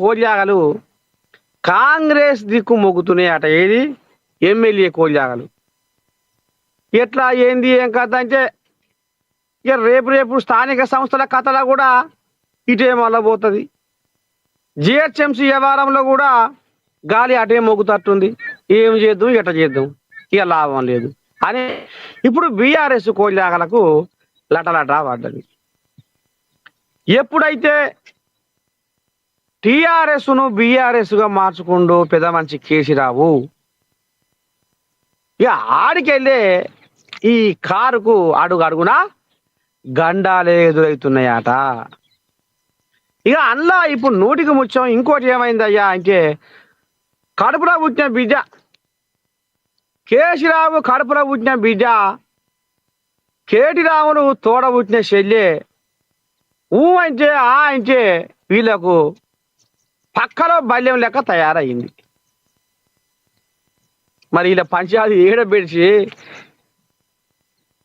కోల్యాగలు కాంగ్రెస్ దిక్కు మొగ్గుతున్నాయి అట. ఏది ఎమ్మెల్యే కోల్యాగలు. ఎట్లా ఏంది ఏం కథ అంటే ఇక రేపు రేపు స్థానిక సంస్థల కథలో కూడా ఇటే మళ్ళా పోతుంది. జిహెచ్ఎంసీ వ్యవహారంలో కూడా గాలి అటే మొగ్గుతట్టుంది. ఏం చేద్దాం ఎట్లా చేద్దాం ఇక లాభం లేదు అని ఇప్పుడు బీఆర్ఎస్ కోల్యాగలకు లటలట పడ్డది. ఎప్పుడైతే టీఆర్ఎస్ను బీఆర్ఎస్గా మార్చుకుంటూ పెద్ద మనిషి కేసీరావు ఇక ఆడికెళ్ళే ఈ కారుకు అడుగు అడుగున గండాలే ఎదురవుతున్నాయట. ఇక అందులో ఇప్పుడు నూటికి ముచ్చం ఇంకోటి ఏమైందయ్యా అంటే కడుపులో పుట్టిన బిడ్డ కేసీరావు కడుపులో పుట్టిన బిడ్డ కేటీరామును తోడ పుట్టిన చెల్లె అంటే అంటే వీళ్ళకు పక్కలో బల్యం లెక్క తయారయ్యింది. మరి వీళ్ళ పంచాయతీ ఏడబెడిచి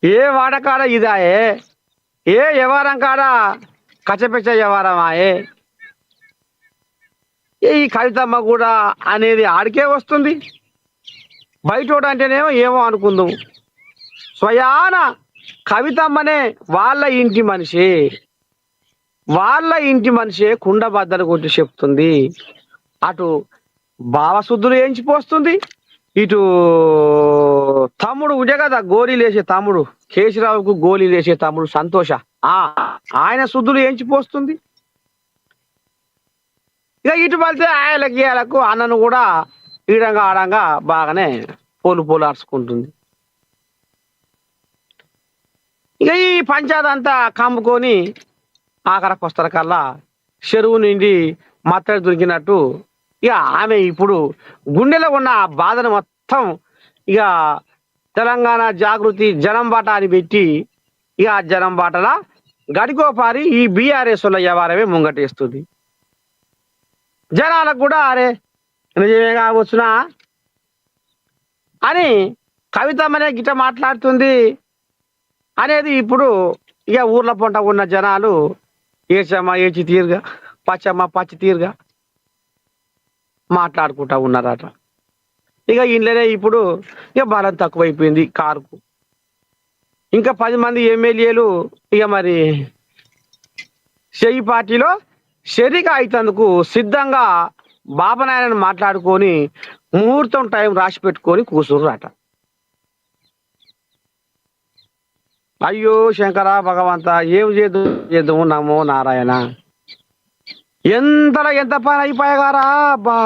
ఏ వాడకాడ ఇదాయే ఏ వ్యవహారం కాడ కచ్చపెచ్చ వ్యవహారమాయే ఈ కవితమ్మ కూడా అనేది ఆడికే వస్తుంది. బయటోడు అంటేనేమో ఏమో అనుకుందాం. స్వయాన కవితమ్మనే వాళ్ళ ఇంటి మనిషి కుండ బద్దలు కొట్టి చెప్తుంది. అటు భావశుద్ధులు ఏంచిపోస్తుంది, ఇటు తమ్ముడు ఉండే కదా గోళీలు వేసే తమ్ముడు కేసీరావుకు గోళీలు వేసే తమ్ముడు సంతోష ఆయన శుద్ధులు ఏంచిపోస్తుంది. ఇక ఇటు పడితే ఆయలకు అన్నను కూడా ఈడంగా ఆడంగా బాగానే పోలు అరుచుకుంటుంది. ఇక ఈ పంచాయతీ అంతా కమ్ముకొని ఆఖరకు వస్తారు కల్లా చెరువు నిండి మత్తడి దొరికినట్టు ఇక ఆమె ఇప్పుడు గుండెలో ఉన్న బాధను మొత్తం ఇక తెలంగాణ జాగృతి జనం బాట అని పెట్టి ఇక ఆ జనం బాటలా గడికోపారి ఈ బీఆర్ఎస్ వల్ల వ్యవహారమే ముంగటేస్తుంది. జనాలకు కూడా అరే నిజమే కావచ్చునా అని కవితమ్మనే గిట్ట మాట్లాడుతుంది అనేది ఇప్పుడు ఇక ఊర్ల పొంట ఉన్న జనాలు ఏచమ్మ ఏచి తీరుగా పచ్చమ్మ పచ్చి తీరుగా మాట్లాడుకుంటా ఉన్నారట. ఇక ఇంట్లోనే ఇప్పుడు ఇక బలం తక్కువైపోయింది కారుకు. ఇంకా 10 మంది ఎమ్మెల్యేలు ఇక మరి చెయ్యి పార్టీలో షరీక అయితందుకు సిద్ధంగా బాబనాయనని మాట్లాడుకొని ముహూర్తం టైం రాసి పెట్టుకొని కూర్చుర్రట. అయ్యో శంకర భగవంత ఏం చేద్దాము నమో నారాయణ ఎంతలో ఎంత పని అయిపోయాగారా బా.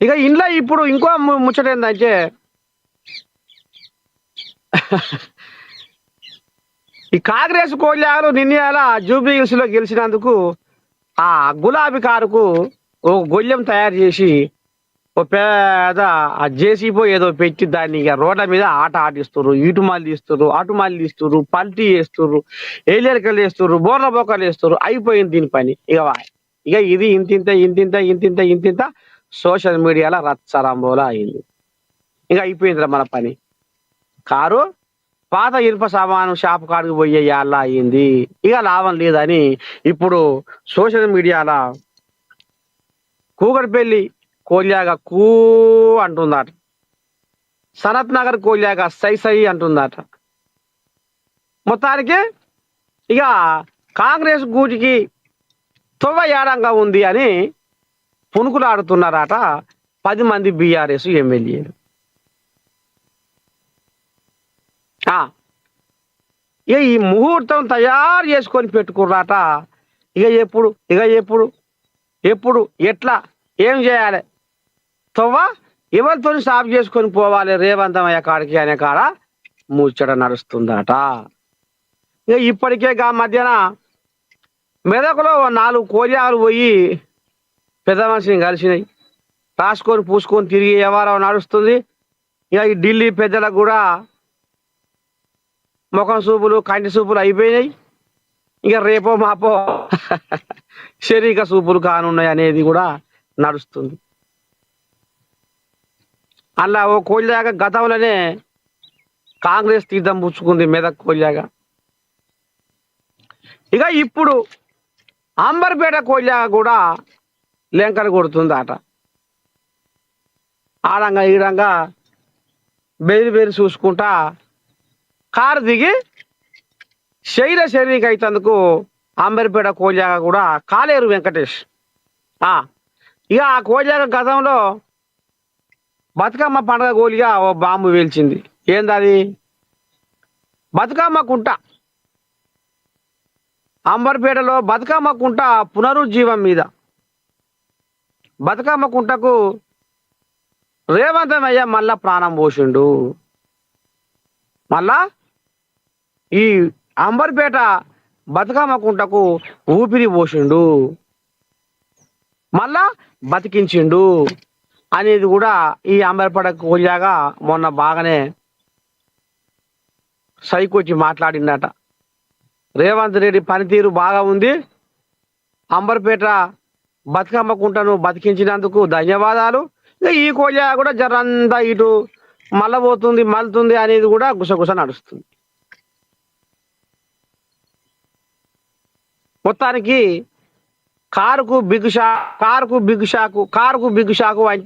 ఇక ఇంట్లో ఇప్పుడు ఇంకో ముచ్చట ఏంటంటే ఈ కాంగ్రెస్ కోల్యాలు నిన్న జూబ్లీ హిల్స్ లో గెలిచినందుకు ఆ గులాబీ కారుకు ఓ గొల్లెం తయారు చేసి ఓ పేద ఆ జేసీబో ఏదో పెట్టి దాన్ని ఇక రోడ్ల మీద ఆట ఆడిస్తుర్రు. ఇటు మళ్ళీ తీస్తుర్రు, అటు మళ్ళీ తీస్తుర్రు, పల్టీ వేస్తుర్రు, ఏలేరికలు వేస్తుర్రు, బోర్ల బొక్కలు వేస్తుర్రు. అయిపోయింది దీని పని. ఇక ఇది ఇంతింత సోషల్ మీడియాలో రచ్చరంబోలా అయింది. ఇక అయిపోయిందిరా మన పని. కారు పాత ఇనుప సామాను షాపు కాడికి పోయే అలా అయింది. ఇక లాభం లేదని ఇప్పుడు సోషల్ మీడియాలో కూకట్పల్లి కోల్యాగా కూ అంటుందట, సనత్ నగర్ కోల్యాగా సై అంటుందట. మొత్తానికి ఇక కాంగ్రెస్ గూటికి తొవ్వ ఏడంగా ఉంది అని పునుకులాడుతున్నారట 10 మంది బీఆర్ఎస్ ఎమ్మెల్యేలు. ఇక ఈ ముహూర్తం తయారు చేసుకొని పెట్టుకుర్రాట. ఎప్పుడు ఎట్లా ఏం చేయాలి తొవ్వ ఎవరితో సాఫ్ చేసుకొని పోవాలి రేవంతమయ్య కాడికి అనే కాడ ముచ్చట నడుస్తుందట. ఇక ఇప్పటికే మధ్యాహ్న మెదకులో 4 కోరియాలు పోయి పెద్ద మనిషిని కలిసినాయి. రాసుకొని పూసుకొని తిరిగి వ్యవహారం నడుస్తుంది. ఇక ఈ ఢిల్లీ పెద్దలకు కూడా ముఖం సూపులు కంటి సూపులు అయిపోయినాయి. ఇక రేపో మాపో శరీర సూపులు కానున్నాయి అనేది కూడా నడుస్తుంది. అలా ఓ కోల్యాగా గతంలోనే కాంగ్రెస్ తీర్థం పుచ్చుకుంది మెదక్ కోల్యాగా. ఇక ఇప్పుడు అంబర్పేట కోయిల కూడా లెంకలు కొడుతుందట. ఆడంగా ఈడంగా బెదిరి బెదిరి చూసుకుంటా కారు దిగి శరీరకి అయితందుకు అంబర్పేట కోయిల కూడా కాలేరు వెంకటేష్. ఇక ఆ కోయిల గతంలో బతుకమ్మ పండుగ గోలిగా ఓ బాంబు వేల్చింది. ఏందది? బతుకమ్మ కుంట. అంబర్పేటలో బతుకమ్మ కుంట పునరుజ్జీవం మీద బతుకమ్మ కుంటకు రేవంతమయ్య మళ్ళా ప్రాణం పోసిండు. మళ్ళా ఈ అంబర్పేట బతుకమ్మ కుంటకు ఊపిరి పోసిండు, మళ్ళా బతికించిండు అనేది కూడా ఈ అంబర్పేట కోలియాగా మొన్న బాగానే సైకొచ్చి మాట్లాడిందట. రేవంత్ రెడ్డి పనితీరు బాగా ఉంది, అంబర్పేట బతుకమ్మ కుంటను బతికించినందుకు ధన్యవాదాలు. ఈ కోలియా కూడా జరంతా ఇటు మళ్ళబోతుంది మలుతుంది అనేది కూడా గుసగుస నడుస్తుంది. మొత్తానికి కారుకు బిగ్గు షాకు అంటే